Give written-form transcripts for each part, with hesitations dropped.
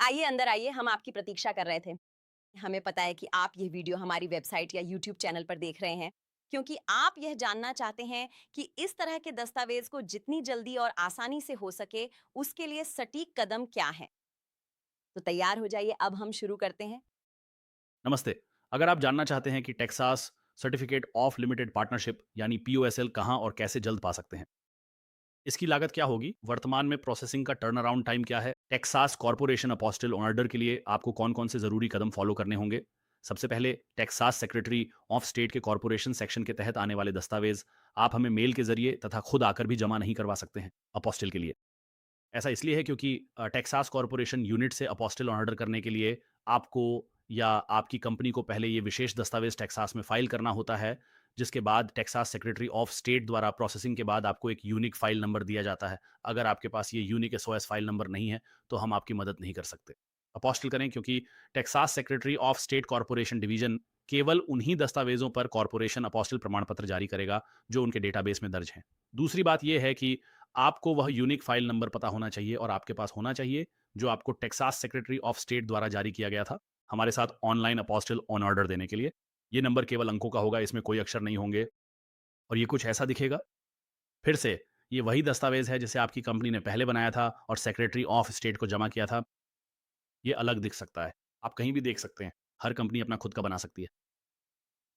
आइए अंदर आइए, हम आपकी प्रतीक्षा कर रहे थे। हमें पता है कि आप ये वीडियो हमारी वेबसाइट या यूट्यूब चैनल पर देख रहे हैं, क्योंकि आप यह जानना चाहते हैं कि इस तरह के दस्तावेज को जितनी जल्दी और आसानी से हो सके, उसके लिए सटीक कदम क्या हैं। तो तैयार हो जाइए, अब हम शुरू करते हैं। नमस्ते। अगर आप जानना चाहते हैं कि Texas certificate of limited partnership यानी पीओएसएल कहां और कैसे जल्द पा सकते हैं, इसकी लागत क्या होगी, वर्तमान में प्रोसेसिंग का टर्न अराउंड टाइम क्या है, टेक्सास कॉर्पोरेशन अपोस्टिल ऑर्डर के लिए आपको कौन कौन से जरूरी कदम फॉलो करने होंगे। सबसे पहले टेक्सास सेक्रेटरी ऑफ स्टेट के कॉर्पोरेशन सेक्शन के तहत आने वाले दस्तावेज आप हमें मेल के जरिए तथा खुद आकर भी जमा नहीं करवा सकते हैं अपोस्टिल के लिए। ऐसा इसलिए है क्योंकि टेक्सास कॉर्पोरेशन यूनिट से अपोस्टिल ऑर्डर करने के लिए आपको या आपकी कंपनी को पहले ये विशेष दस्तावेज टेक्सास में फाइल करना होता है, जिसके बाद टेक्सास सेक्रेटरी ऑफ स्टेट द्वारा प्रोसेसिंग के बाद आपको एक यूनिक फाइल नंबर दिया जाता है। अगर आपके पास ये यूनिक एसओएस फाइल नंबर नहीं है तो हम आपकी मदद नहीं कर सकते। अपोस्टिल करें क्योंकि Texas secretary of state corporation division केवल उन्हीं दस्तावेजों पर कॉर्पोरेशन अपोस्टिल प्रमाण पत्र जारी करेगा जो उनके डेटाबेस में दर्ज हैं। दूसरी बात यह है कि आपको वह यूनिक फाइल नंबर पता होना चाहिए और आपके पास होना चाहिए जो आपको टेक्सास सेक्रेटरी ऑफ स्टेट द्वारा जारी किया गया था हमारे साथ ऑनलाइन अपोस्टिल ऑन ऑर्डर देने के लिए। ये नंबर केवल अंकों का होगा, इसमें कोई अक्षर नहीं होंगे और ये कुछ ऐसा दिखेगा। फिर से, ये वही दस्तावेज है जिसे आपकी कंपनी ने पहले बनाया था और सेक्रेटरी ऑफ स्टेट को जमा किया था। ये अलग दिख सकता है, आप कहीं भी देख सकते हैं। हर कंपनी अपना खुद का बना सकती है।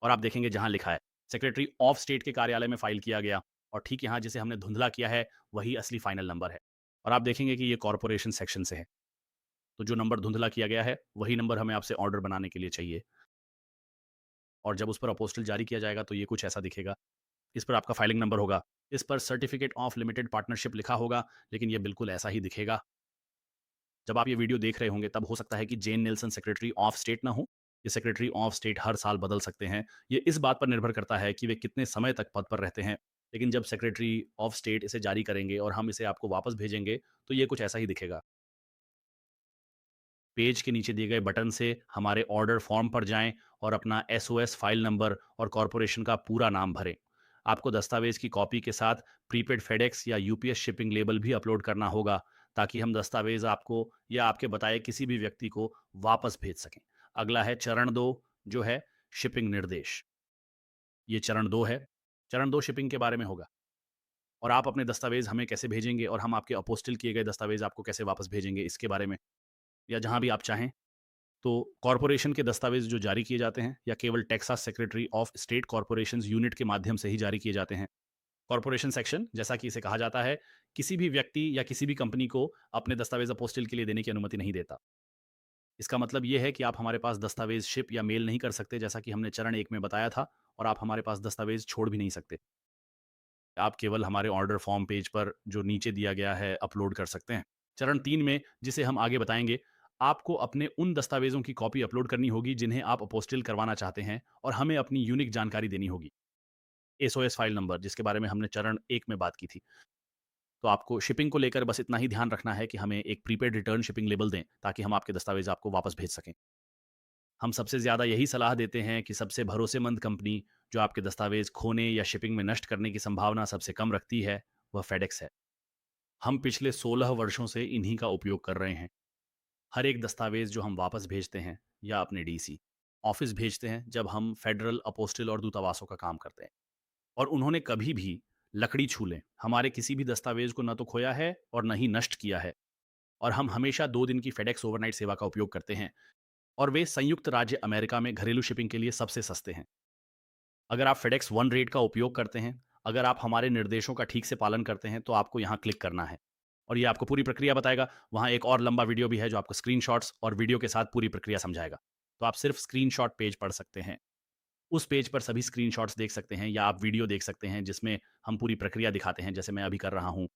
और आप देखेंगे जहां लिखा है सेक्रेटरी ऑफ स्टेट के कार्यालय में फाइल किया गया और ठीक यहाँ जिसे हमने धुंधला किया है वही असली फाइनल नंबर है। और आप देखेंगे कि ये कॉर्पोरेशन सेक्शन से है, तो जो नंबर धुंधला किया गया है वही नंबर हमें आपसे ऑर्डर बनाने के लिए चाहिए। और जब उस पर अपोस्टल जारी किया जाएगा तो ये कुछ ऐसा दिखेगा। इस पर आपका फाइलिंग नंबर होगा, इस पर सर्टिफिकेट ऑफ लिमिटेड पार्टनरशिप लिखा होगा, लेकिन ये बिल्कुल ऐसा ही दिखेगा। जब आप ये वीडियो देख रहे होंगे तब हो सकता है कि जेन नेल्सन सेक्रेटरी ऑफ स्टेट ना हो। ये सेक्रेटरी ऑफ स्टेट हर साल बदल सकते हैं। ये इस बात पर निर्भर करता है कि वे कितने समय तक पद पर रहते हैं। लेकिन जब सेक्रेटरी ऑफ स्टेट इसे जारी करेंगे और हम इसे आपको वापस भेजेंगे तो ये कुछ ऐसा ही दिखेगा। पेज के नीचे दिए गए बटन से हमारे ऑर्डर फॉर्म पर जाएं और अपना एसओएस फाइल नंबर और कॉरपोरेशन का पूरा नाम भरें। आपको दस्तावेज की कॉपी के साथ प्रीपेड फेडेक्स या यूपीएस शिपिंग लेबल भी अपलोड करना होगा, ताकि हम दस्तावेज आपको या आपके बताए किसी भी व्यक्ति को वापस भेज सकें। अगला है चरण 2, जो है शिपिंग निर्देश। ये चरण 2 है। चरण 2 शिपिंग के बारे में होगा और आप अपने दस्तावेज हमें कैसे भेजेंगे और हम आपके अपोस्टिल किए गए दस्तावेज आपको कैसे वापस भेजेंगे, इसके बारे में, या जहां भी आप चाहें। तो कॉरपोरेशन के दस्तावेज जो जारी किए जाते हैं या केवल Texas secretary of state corporation unit के माध्यम से ही जारी किए जाते हैं। कॉरपोरेशन सेक्शन, जैसा कि इसे कहा जाता है, किसी भी व्यक्ति या किसी भी कंपनी को अपने दस्तावेज अपोस्टिल के लिए देने की अनुमति नहीं देता। इसका मतलब यह है कि आप हमारे पास दस्तावेज शिप या मेल नहीं कर सकते, जैसा कि हमने चरण 1 में बताया था, और आप हमारे पास दस्तावेज छोड़ भी नहीं सकते। आप केवल हमारे ऑर्डर फॉर्म पेज पर जो नीचे दिया गया है अपलोड कर सकते हैं। चरण 3 में, जिसे हम आगे बताएंगे, आपको अपने उन दस्तावेजों की कॉपी अपलोड करनी होगी जिन्हें आप अपोस्टिल करवाना चाहते हैं और हमें अपनी यूनिक जानकारी देनी होगी। एसओएस फाइल नंबर, जिसके बारे में हमने चरण 1 में बात की थी। तो आपको शिपिंग को लेकर बस इतना ही ध्यान रखना है कि हमें एक प्रीपेड रिटर्न शिपिंग लेबल दें, ताकि हम आपके दस्तावेज आपको वापस भेज सकें। हम सबसे ज़्यादा यही सलाह देते हैं कि सबसे भरोसेमंद कंपनी जो आपके दस्तावेज खोने या शिपिंग में नष्ट करने की संभावना सबसे कम रखती है, वह फेडेक्स है। हम पिछले 16 वर्षों से इन्हीं का उपयोग कर रहे हैं। हर एक दस्तावेज जो हम वापस भेजते हैं या अपने डीसी ऑफिस भेजते हैं, जब हम फेडरल अपोस्टिल और दूतावासों का काम करते हैं, और उन्होंने कभी भी लकड़ी छू लें हमारे किसी भी दस्तावेज को न तो खोया है और न ही नष्ट किया है। और हम हमेशा 2 दिन की फेडेक्स ओवरनाइट सेवा का उपयोग करते हैं, और वे संयुक्त राज्य अमेरिका में घरेलू शिपिंग के लिए सबसे सस्ते हैं। अगर आप फेडेक्स वन रेट का उपयोग करते हैं, अगर आप हमारे निर्देशों का ठीक से पालन करते हैं, तो आपको यहाँ क्लिक करना है और ये आपको पूरी प्रक्रिया बताएगा। वहाँ एक और लंबा वीडियो भी है जो आपको स्क्रीनशॉट्स और वीडियो के साथ पूरी प्रक्रिया समझाएगा। तो आप सिर्फ स्क्रीनशॉट पेज पढ़ सकते हैं। उस पेज पर सभी स्क्रीनशॉट्स देख सकते हैं या आप वीडियो देख सकते हैं जिसमें हम पूरी प्रक्रिया दिखाते हैं, जैसे मैं अभी कर रहा हूँ।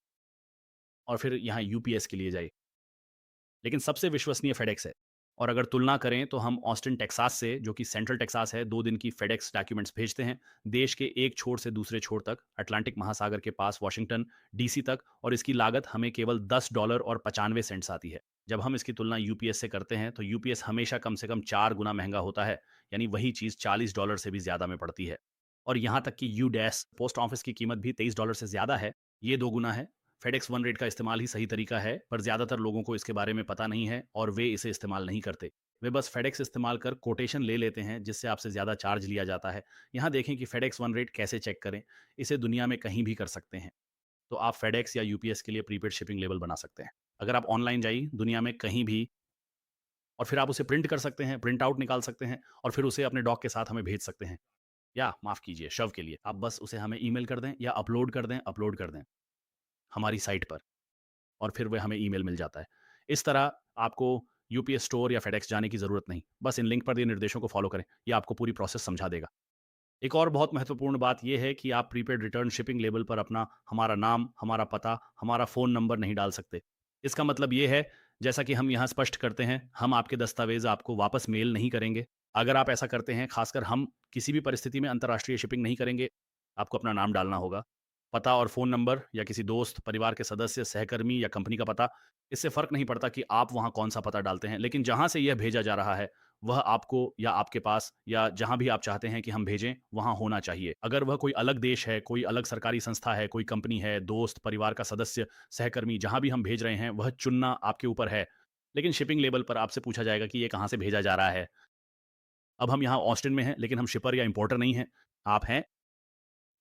और फिर यहाँ यूपीएस के लिए जाइए। लेकिन सबसे विश्वसनीय फेडेक्स है। और अगर तुलना करें तो हम ऑस्टिन टेक्सास से, जो कि सेंट्रल टेक्सास है, 2 दिन की फेडेक्स डॉक्यूमेंट्स भेजते हैं देश के एक छोर से दूसरे छोर तक, अटलांटिक महासागर के पास वाशिंगटन डीसी तक, और इसकी लागत हमें केवल $10 और 95 सेंट्स आती है। जब हम इसकी तुलना यूपीएस से करते हैं तो यूपीएस हमेशा कम से कम 4 गुना महंगा होता है, यानी वही चीज़ $40 से भी ज़्यादा में पड़ती है। और यहाँ तक कि यूडैस पोस्ट ऑफिस की कीमत भी $23 से ज़्यादा है। ये 2 गुना है। फेडेक्स वन रेट का इस्तेमाल ही सही तरीका है, पर ज़्यादातर लोगों को इसके बारे में पता नहीं है और वे इसे इस्तेमाल नहीं करते। वे बस फेडेक्स इस्तेमाल कर कोटेशन ले लेते हैं, जिससे आपसे ज़्यादा चार्ज लिया जाता है। यहाँ देखें कि फेडेक्स वन रेट कैसे चेक करें। इसे दुनिया में कहीं भी कर सकते हैं। तो आप फेडेक्स या यूपीएस के लिए प्रीपेड शिपिंग लेबल बना सकते हैं। अगर आप ऑनलाइन जाइए दुनिया में कहीं भी, और फिर आप उसे प्रिंट कर सकते हैं, प्रिंट आउट निकाल सकते हैं और फिर उसे अपने डॉक के साथ हमें भेज सकते हैं। या माफ़ कीजिए, शव के लिए आप बस उसे हमें ईमेल कर दें या अपलोड कर दें हमारी साइट पर, और फिर वह हमें ईमेल मिल जाता है। इस तरह आपको यूपीएस स्टोर या फेडेक्स जाने की ज़रूरत नहीं। बस इन लिंक पर दिए निर्देशों को फॉलो करें, ये आपको पूरी प्रोसेस समझा देगा। एक और बहुत महत्वपूर्ण बात यह है कि आप प्रीपेड रिटर्न शिपिंग लेबल पर अपना हमारा नाम, हमारा पता, हमारा फ़ोन नंबर नहीं डाल सकते। इसका मतलब ये है, जैसा कि हम यहाँ स्पष्ट करते हैं, हम आपके दस्तावेज़ आपको वापस मेल नहीं करेंगे। अगर आप ऐसा करते हैं, खासकर हम किसी भी परिस्थिति में अंतर्राष्ट्रीय शिपिंग नहीं करेंगे। आपको अपना नाम डालना होगा, पता और फ़ोन नंबर या किसी दोस्त, परिवार के सदस्य, सहकर्मी या कंपनी का पता। इससे फ़र्क नहीं पड़ता कि आप वहाँ कौन-सा पता डालते हैं, लेकिन जहाँ से यह भेजा जा रहा है, वह आपको या आपके पास या जहाँ भी आप चाहते हैं कि हम भेजें, वहाँ होना चाहिए। अगर वह कोई अलग देश है, कोई अलग सरकारी संस्था है, कोई कंपनी है, दोस्त, परिवार का सदस्य, सहकर्मी, जहाँ भी हम भेज रहे हैं, वह चुनना आपके ऊपर है। लेकिन शिपिंग लेबल पर आपसे पूछा जाएगा कि ये कहाँ से भेजा जा रहा है। अब हम यहाँ ऑस्टिन में हैं, लेकिन हम शिपर या इंपोर्टर नहीं हैं। आप हैं,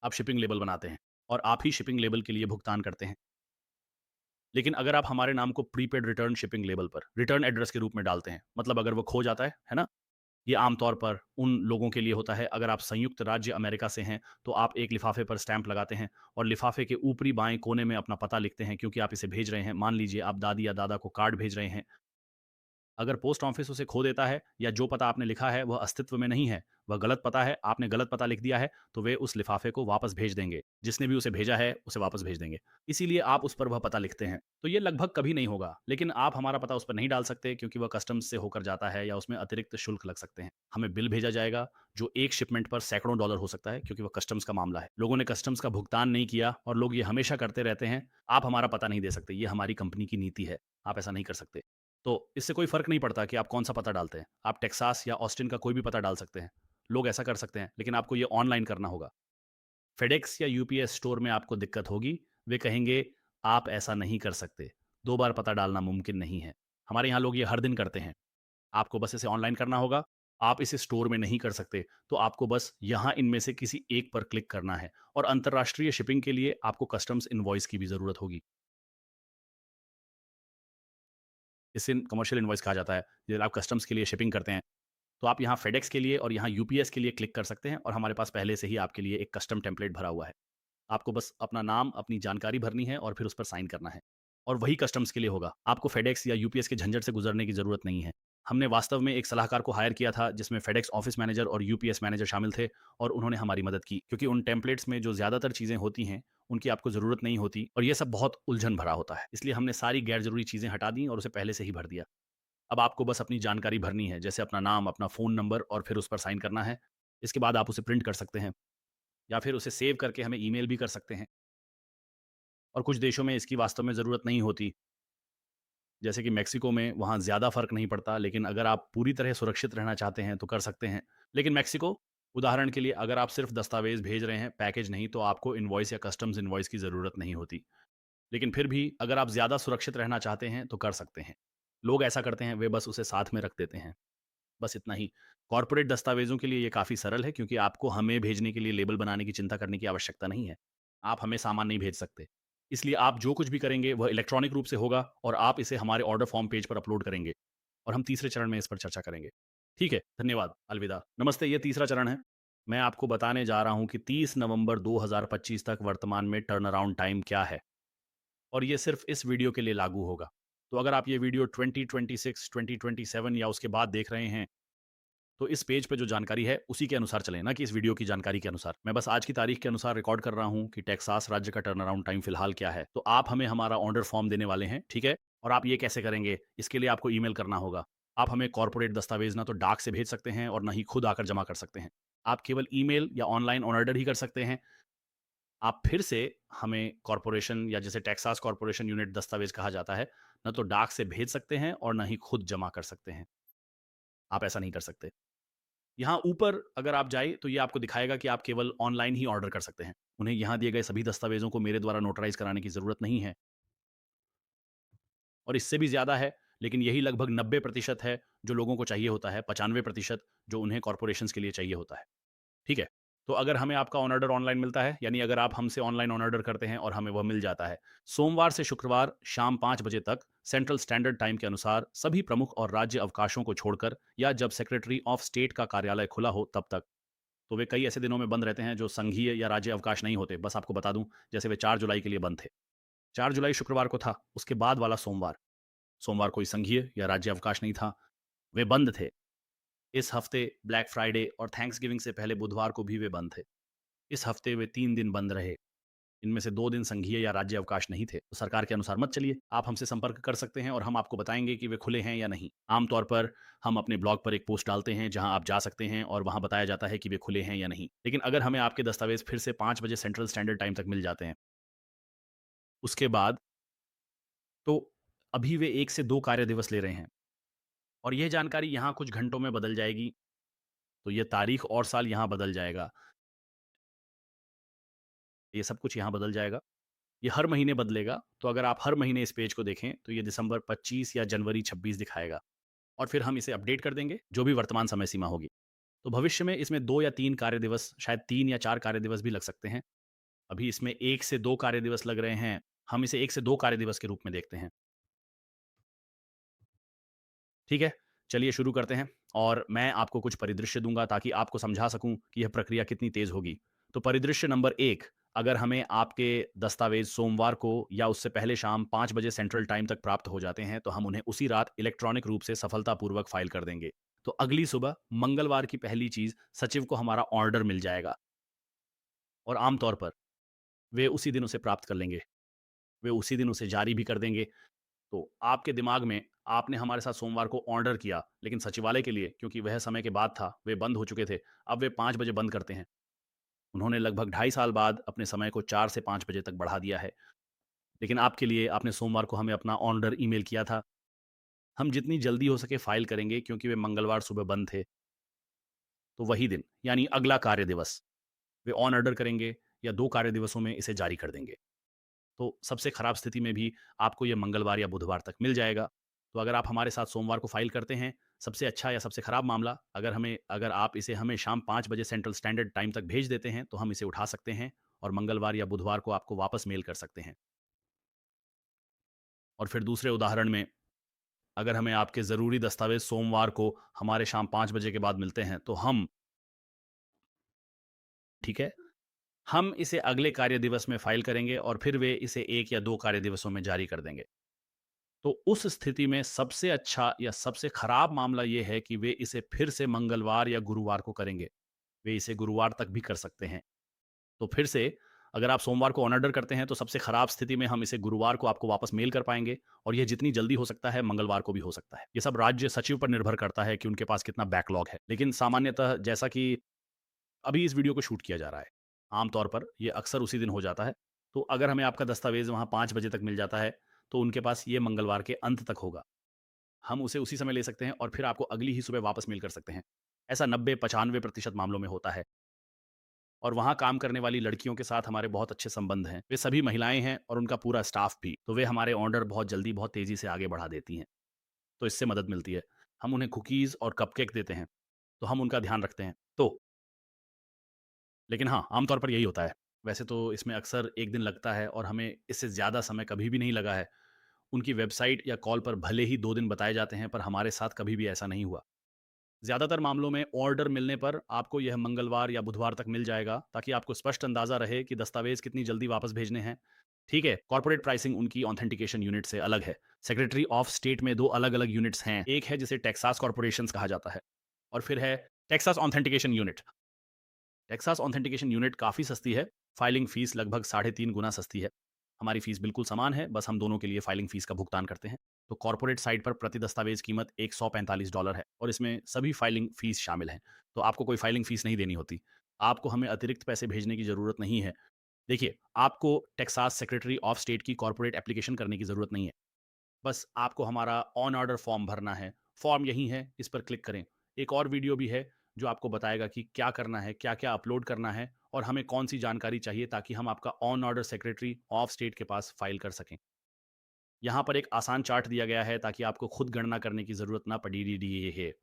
आप शिपिंग लेबल बनाते हैं और आप ही शिपिंग लेबल के लिए भुगतान करते हैं। लेकिन अगर आप हमारे नाम को प्रीपेड रिटर्न शिपिंग लेबल पर रिटर्न एड्रेस के रूप में डालते हैं, मतलब अगर वो खो जाता है ना? ये आमतौर पर उन लोगों के लिए होता है। अगर आप संयुक्त राज्य अमेरिका से हैं, तो आप एक लिफाफे पर स्टैंप लगाते हैं और लिफाफे के ऊपरी बाएँ कोने में अपना पता लिखते हैं, क्योंकि आप इसे भेज रहे हैं। मान लीजिए आप दादी या दादा को कार्ड भेज रहे हैं। अगर पोस्ट ऑफिस उसे खो देता है या जो पता आपने लिखा है वह अस्तित्व में नहीं है, वह गलत पता है, आपने गलत पता लिख दिया है, तो वे उस लिफाफे को वापस भेज देंगे। जिसने भी उसे भेजा है, उसे वापस भेज देंगे। इसीलिए आप उस पर वह पता लिखते हैं। तो ये लगभग कभी नहीं होगा, लेकिन आप हमारा पता उस पर नहीं डाल सकते, क्योंकि वह कस्टम्स से होकर जाता है या उसमें अतिरिक्त शुल्क लग सकते हैं। हमें बिल भेजा जाएगा, जो एक शिपमेंट पर सैकड़ों डॉलर हो सकता है, क्योंकि वह कस्टम्स का मामला है। लोगों ने कस्टम्स का भुगतान नहीं किया और लोग ये हमेशा करते रहते हैं। आप हमारा पता नहीं दे सकते, ये हमारी कंपनी की नीति है। आप ऐसा नहीं कर सकते। तो इससे कोई फ़र्क नहीं पड़ता कि आप कौन-सा पता डालते हैं। आप टेक्सास या ऑस्टिन का कोई भी पता डाल सकते हैं। लोग ऐसा कर सकते हैं, लेकिन आपको ये ऑनलाइन करना होगा। फेडेक्स या यूपीएस स्टोर में आपको दिक्कत होगी। वे कहेंगे, "आप ऐसा नहीं कर सकते। 2 बार पता डालना मुमकिन नहीं है।" हमारे यहाँ लोग ये हर दिन करते हैं। आपको बस इसे ऑनलाइन करना होगा। आप इसे स्टोर में नहीं कर सकते, तो आपको बस यहाँ इनमें से किसी एक पर क्लिक करना है, और अंतर्राष्ट्रीय शिपिंग के लिए आपको कस्टम्स इनवॉइस की भी ज़रूरत होगी। इसे कमर्शियल इनवॉइस कहा जाता है। जब आप कस्टम्स के लिए शिपिंग करते हैं, तो आप यहाँ फेडेक्स के लिए और यहाँ यूपीएस के लिए क्लिक कर सकते हैं, और हमारे पास पहले से ही आपके लिए एक कस्टम टेम्पलेट भरा हुआ है। आपको बस अपना नाम, अपनी जानकारी भरनी है और फिर उस पर साइन करना है, और वही कस्टम्स के लिए होगा। आपको फेडेक्स या यूपीएस के झंझट से गुजरने की ज़रूरत नहीं है। हमने वास्तव में एक सलाहकार को हायर किया था, जिसमें फेडेक्स ऑफिस मैनेजर और यूपीएस मैनेजर शामिल थे, और उन्होंने हमारी मदद की, क्योंकि उन टेम्पलेट्स में जो ज़्यादातर चीज़ें होती हैं, उनकी आपको ज़रूरत नहीं होती, और ये सब बहुत उलझन भरा होता है। इसलिए हमने सारी गैर ज़रूरी चीज़ें हटा दी और उसे पहले से ही भर दिया। अब आपको बस अपनी जानकारी भरनी है, जैसे अपना नाम, अपना फ़ोन नंबर, और फिर उस पर साइन करना है। इसके बाद आप उसे प्रिंट कर सकते हैं या फिर उसे सेव करके हमें ईमेल भी कर सकते हैं, और कुछ देशों में इसकी वास्तव में ज़रूरत नहीं होती, जैसे कि मेक्सिको में। वहाँ ज़्यादा फ़र्क नहीं पड़ता, लेकिन अगर आप पूरी तरह सुरक्षित रहना चाहते हैं, तो कर सकते हैं। लेकिन मेक्सिको, उदाहरण के लिए, अगर आप सिर्फ़ दस्तावेज़ भेज रहे हैं, पैकेज नहीं, तो आपको इनवॉइस या कस्टम्स इनवॉइस की ज़रूरत नहीं होती। लेकिन फिर भी अगर आप ज़्यादा सुरक्षित रहना चाहते हैं, तो कर सकते हैं। लोग ऐसा करते हैं, वे बस उसे साथ में रख देते हैं। बस इतना ही। कॉर्पोरेट दस्तावेज़ों के लिए ये काफ़ी सरल है, क्योंकि आपको हमें भेजने के लिए लेबल बनाने की चिंता करने की आवश्यकता नहीं है। आप हमें सामान नहीं भेज सकते। इसलिए आप जो कुछ भी करेंगे वह इलेक्ट्रॉनिक रूप से होगा, और आप इसे हमारे ऑर्डर फॉर्म पेज पर अपलोड करेंगे, और हम तीसरे चरण में इस पर चर्चा करेंगे। ठीक है, धन्यवाद, अलविदा। नमस्ते, ये तीसरा चरण है। मैं आपको बताने जा रहा हूँ कि 30 नवंबर 2025 तक वर्तमान में टर्न अराउंड टाइम क्या है, और ये सिर्फ़ इस वीडियो के लिए लागू होगा। तो अगर आप ये वीडियो 2026, 2027 या उसके बाद देख रहे हैं, तो इस पेज पे जो जानकारी है उसी के अनुसार चलें, ना कि इस वीडियो की जानकारी के अनुसार। मैं बस आज की तारीख के अनुसार रिकॉर्ड कर रहा हूँ कि टेक्सास राज्य का टर्न अराउंड टाइम फिलहाल क्या है। तो आप हमें हमारा ऑर्डर फॉर्म देने वाले हैं, ठीक है? और आप ये कैसे करेंगे? इसके लिए आपको ईमेल करना होगा। आप हमें कॉर्पोरेट दस्तावेज़ ना तो डाक से भेज सकते हैं और ना ही खुद आकर जमा कर सकते हैं। आप केवल ईमेल या ऑनलाइन ऑर्डर ही कर सकते हैं। आप फिर से हमें कॉर्पोरेशन, या जिसे टेक्सास कॉर्पोरेशन यूनिट दस्तावेज़ कहा जाता है, ना तो डाक से भेज सकते हैं और ना ही खुद जमा कर सकते हैं। आप ऐसा नहीं कर सकते। यहाँ ऊपर अगर आप जाएँ, तो ये आपको दिखाएगा कि आप केवल ऑनलाइन ही ऑर्डर कर सकते हैं। उन्हें यहाँ दिए गए सभी दस्तावेज़ों को मेरे द्वारा नोटराइज़ कराने की ज़रूरत नहीं है। और इससे भी ज़्यादा है, लेकिन यही लगभग 90% है जो लोगों को चाहिए होता है, 95% जो उन्हें कॉर्पोरेशंस के लिए चाहिए होता है। ठीक है? तो अगर हमें आपका ऑन ऑर्डर ऑनलाइन मिलता है, यानी अगर आप हमसे ऑनलाइन ऑन ऑर्डर करते हैं और हमें वह मिल जाता है, सोमवार से शुक्रवार शाम 5 बजे तक सेंट्रल स्टैंडर्ड टाइम के अनुसार सभी प्रमुख और राज्य अवकाशों को छोड़कर या जब सेक्रेटरी ऑफ स्टेट का कार्यालय खुला हो तब तक। तो वे कई ऐसे दिनों में बंद रहते हैं जो संघीय या राज्य अवकाश नहीं होते। बस आपको बता दूँ, जैसे वे 4 जुलाई के लिए बंद थे। 4 जुलाई शुक्रवार को था, उसके बाद वाला सोमवार, सोमवार कोई संघीय या राज्य अवकाश नहीं था, वे बंद थे। इस हफ्ते ब्लैक फ्राइडे और थैंक्सगिविंग से पहले बुधवार को भी वे बंद थे। इस हफ्ते वे 3 दिन बंद रहे। इनमें से 2 दिन संघीय या राज्य अवकाश नहीं थे। तो सरकार के अनुसार मत चलिए। आप हमसे संपर्क कर सकते हैं और हम आपको बताएँगे कि वे खुले हैं या नहीं। आमतौर पर हम अपने ब्लॉग पर एक पोस्ट डालते हैं जहाँ आप जा सकते हैं और वहाँ बताया जाता है कि वे खुले हैं या नहीं। लेकिन अगर हमें आपके दस्तावेज़ फिर से 5 बजे सेंट्रल स्टैंडर्ड टाइम तक मिल जाते हैं, उसके बाद तो अभी वे 1 से 2 कार्य दिवस ले रहे हैं और यह जानकारी यहाँ कुछ घंटों में बदल जाएगी, तो ये तारीख और साल यहाँ बदल जाएगा। ये सब कुछ यहाँ बदल जाएगा। ये हर महीने बदलेगा, तो अगर आप हर महीने इस पेज को देखें, तो ये दिसंबर 25 या जनवरी 26 दिखाएगा और फिर हम इसे अपडेट कर देंगे, जो भी वर्तमान समय सीमा होगी। तो भविष्य में इसमें 2 या 3 कार्य दिवस, शायद 3 या 4 कार्य दिवस भी लग सकते हैं। अभी इसमें 1 से 2 कार्य दिवस लग रहे हैं, हम इसे 1 से 2 कार्य दिवस के रूप में देखते हैं। ठीक है? चलिए शुरू करते हैं और मैं आपको कुछ परिदृश्य दूँगा ताकि आपको समझा सकूँ कि यह प्रक्रिया कितनी तेज़ होगी। तो परिदृश्य नंबर 1, अगर हमें आपके दस्तावेज़ सोमवार को या उससे पहले शाम 5 बजे सेंट्रल टाइम तक प्राप्त हो जाते हैं, तो हम उन्हें उसी रात इलेक्ट्रॉनिक रूप से सफलतापूर्वक फ़ाइल कर देंगे। तो अगली सुबह मंगलवार की पहली चीज़ सचिव को हमारा ऑर्डर मिल जाएगा और आम तौर पर वे उसी दिन उसे प्राप्त कर लेंगे। वे उसी दिन उसे जारी भी कर देंगे। तो आपके दिमाग में आपने हमारे साथ सोमवार को ऑर्डर किया, लेकिन सचिवालय के लिए क्योंकि वह समय के बाद था, वे बंद हो चुके थे। अब वे 5 बजे बंद करते हैं। उन्होंने लगभग ढाई साल बाद अपने समय को 4 से 5 बजे तक बढ़ा दिया है। लेकिन आपके लिए आपने सोमवार को हमें अपना ऑर्डर ईमेल किया था। हम जितनी जल्दी हो सके फ़ाइल करेंगे क्योंकि वे मंगलवार सुबह बंद थे। तो वही दिन यानी अगला कार्य दिवस, वे ऑन ऑर्डर करेंगे या 2 कार्य दिवसों में इसे जारी कर देंगे। तो सबसे खराब स्थिति में भी आपको ये मंगलवार या बुधवार तक मिल जाएगा। तो अगर आप हमारे साथ सोमवार को फ़ाइल करते हैं, सबसे अच्छा या सबसे खराब मामला, अगर आप इसे हमें शाम 5 बजे सेंट्रल स्टैंडर्ड टाइम तक भेज देते हैं, तो हम इसे उठा सकते हैं और मंगलवार या बुधवार को आपको वापस मेल कर सकते हैं। और फिर दूसरे उदाहरण में, अगर हमें आपके ज़रूरी दस्तावेज़ सोमवार को हमारे शाम 5 बजे के बाद मिलते हैं, तो हम ठीक है, हम इसे अगले कार्य दिवस में फ़ाइल करेंगे और फिर वे इसे 1 या 2 कार्य दिवसों में जारी कर देंगे। तो उस स्थिति में सबसे अच्छा या सबसे खराब मामला ये है कि वे इसे फिर से मंगलवार या गुरुवार को करेंगे। वे इसे गुरुवार तक भी कर सकते हैं। तो फिर से अगर आप सोमवार को ऑन ऑर्डर करते हैं तो सबसे खराब स्थिति में हम इसे गुरुवार को आपको वापस मेल कर पाएँगे और ये जितनी जल्दी हो सकता है मंगलवार को भी हो सकता है। ये सब राज्य सचिव पर निर्भर करता है कि उनके पास कितना बैकलॉग है। लेकिन सामान्यतः जैसा कि अभी इस वीडियो को शूट किया जा रहा है, आम तौर पर ये अक्सर उसी दिन हो जाता है। तो अगर हमें आपका दस्तावेज़ वहाँ 5 बजे तक मिल जाता है, तो उनके पास ये मंगलवार के अंत तक होगा। हम उसे उसी समय ले सकते हैं और फिर आपको अगली ही सुबह वापस मेल कर सकते हैं। ऐसा 90-95% मामलों में होता है और वहाँ काम करने वाली लड़कियों के साथ हमारे बहुत अच्छे संबंध हैं। वे सभी महिलाएँ हैं और उनका पूरा स्टाफ भी। तो वे हमारे ऑर्डर बहुत जल्दी, बहुत तेज़ी से आगे बढ़ा देती हैं। तो इससे मदद मिलती है। हम उन्हें कुकीज़ और कपकेक देते हैं, तो हम उनका ध्यान रखते हैं। तो लेकिन हाँ, आम तौर पर यही होता है। वैसे तो इसमें अक्सर 1 दिन लगता है और हमें इससे ज़्यादा समय कभी भी नहीं लगा है। उनकी वेबसाइट या कॉल पर भले ही 2 दिन बताए जाते हैं, पर हमारे साथ कभी भी ऐसा नहीं हुआ। ज़्यादातर मामलों में ऑर्डर मिलने पर आपको यह मंगलवार या बुधवार तक मिल जाएगा, ताकि आपको स्पष्ट अंदाज़ा रहे कि दस्तावेज़ कितनी जल्दी वापस भेजने हैं। ठीक है, कॉर्पोरेट प्राइसिंग उनकी ऑथेंटिकेशन यूनिट से अलग है। सेक्रेटरी ऑफ स्टेट में 2 अलग-अलग यूनिट्स हैं। एक है जिसे टेक्सास कॉर्पोरेशंस कहा जाता है और फिर है Texas authentication unit. Texas authentication unit काफ़ी सस्ती है, फाइलिंग फ़ीस लगभग साढ़े 3 गुना सस्ती है। हमारी फ़ीस बिल्कुल समान है, बस हम दोनों के लिए फाइलिंग फ़ीस का भुगतान करते हैं। तो कॉर्पोरेट साइट पर प्रति दस्तावेज़ कीमत $145 है और इसमें सभी फाइलिंग फ़ीस शामिल हैं। तो आपको कोई फाइलिंग फ़ीस नहीं देनी होती। आपको हमें अतिरिक्त पैसे भेजने की ज़रूरत नहीं है। देखिए, आपको टेक्सास सेक्रेटरी ऑफ स्टेट की कॉर्पोरेट एप्लीकेशन करने की ज़रूरत नहीं है। बस आपको हमारा ऑन ऑर्डर फॉर्म भरना है। फॉर्म यहीं है, इस पर क्लिक करें। एक और वीडियो भी है जो आपको बताएगा कि क्या करना है, क्या-क्या अपलोड करना है और हमें कौन-सी जानकारी चाहिए ताकि हम आपका on order secretary of state के पास फाइल कर सकें। यहाँ पर एक आसान चार्ट दिया गया है ताकि आपको खुद गणना करने की ज़रूरत ना पड़ी डी है।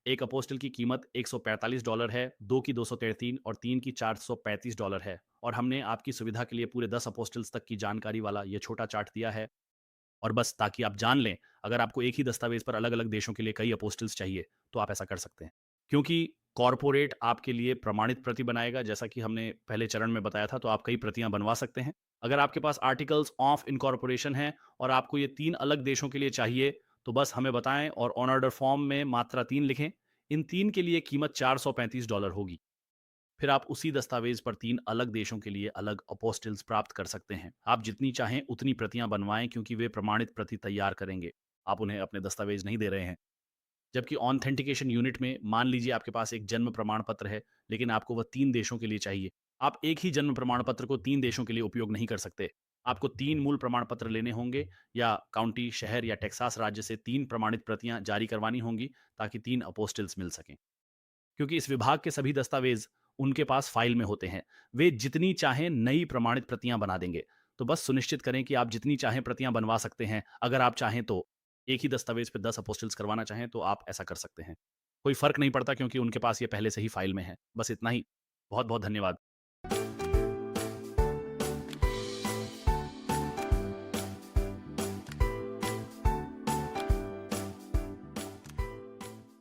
एक अपोस्टल की कीमत $145 है, 2 की 233 और 3 की $435 है। और हमने आपकी सुविधा के लिए पूरे 10 अपोस्टल्स तक की जानकारी वाला ये छोटा चार्ट दिया है। और बस ताकि आप जान लें, अगर आपको एक ही दस्तावेज़ पर अलग-अलग देशों के लिए कई अपोस्टल्स चाहिए, तो आप ऐसा कर सकते हैं। क्योंकि कॉर्पोरेट आपके लिए प्रमाणित प्रति बनाएगा, जैसा कि हमने पहले चरण में बताया था, तो आप कई प्रतियाँ बनवा सकते हैं। अगर आपके पास आर्टिकल्स ऑफ इनकॉर्पोरेशन है और आपको ये 3 अलग देशों के लिए चाहिए, तो बस हमें बताएँ और ऑन ऑर्डर फॉर्म में मात्रा 3 लिखें। इन 3 के लिए कीमत $435 होगी। फिर आप उसी दस्तावेज पर 3 अलग देशों के लिए अलग अपोस्टिल्स प्राप्त कर सकते हैं। आप जितनी चाहें उतनी प्रतियां बनवाएं क्योंकि वे प्रमाणित प्रति तैयार करेंगे। आप उन्हें अपने दस्तावेज नहीं दे रहे हैं। जबकि ऑथेंटिकेशन यूनिट में मान लीजिए आपके पास एक जन्म प्रमाण पत्र है, लेकिन आपको वह 3 देशों के लिए चाहिए। आप एक ही जन्म प्रमाण पत्र को 3 देशों के लिए उपयोग नहीं कर सकते। आपको 3 मूल प्रमाण पत्र लेने होंगे या काउंटी, शहर या टेक्सास राज्य से 3 प्रमाणित प्रतियां जारी करवानी होंगी ताकि 3 अपोस्टिल्स मिल सकें। क्योंकि इस विभाग के सभी दस्तावेज उनके पास फाइल में होते हैं। वे जितनी चाहें नई प्रमाणित प्रतियां बना देंगे। तो बस सुनिश्चित करें कि आप जितनी चाहें प्रतियां बनवा सकते हैं। अगर आप चाहें तो एक ही दस्तावेज पे 10 अपोस्टिल्स करवाना चाहें तो आप ऐसा कर सकते हैं। कोई फ़र्क नहीं पड़ता क्योंकि उनके पास ये पहले से ही फाइल में है। बस इतना ही। बहुत-बहुत धन्यवाद।